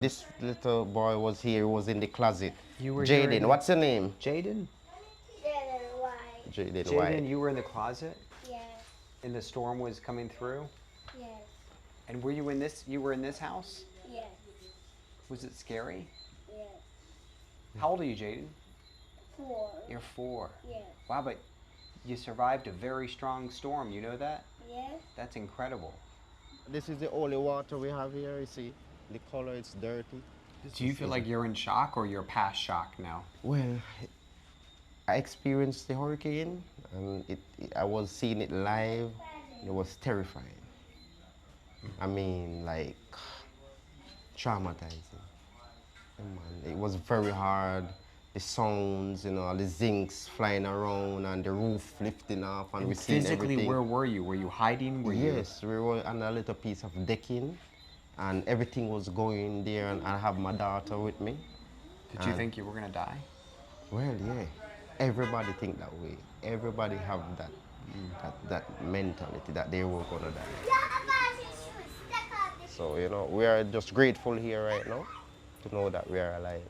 This little boy was here, was in the closet. You were here Jaden, in what's your name? Jaden? Jaden White. Jaden Jaden, White. you were in the closet Yes. and the storm was coming through? Yes. And were you in this house? Yes. Was it scary? Yes. How old are you, Jaden? 4. You're 4. Yes. Wow, but you survived a very strong storm, you know that? Yes. That's incredible. This is the only water we have here, you see. The color is dirty. Do you feel like you're in shock or you're past shock now? Well, I experienced the hurricane and I was seeing it live. It was terrifying. I mean, like, traumatizing. It was very hard. The sounds, all the zincs flying around and the roof lifting off and we seeing Physically, everything. where were you? Were you hiding? Yes, we were on a little piece of decking and everything was going there and I have my daughter with me. Did you think you were gonna die? Well, yeah. Everybody think that way. Everybody have that mentality that they were gonna die. So, we are just grateful here right now to know that we are alive.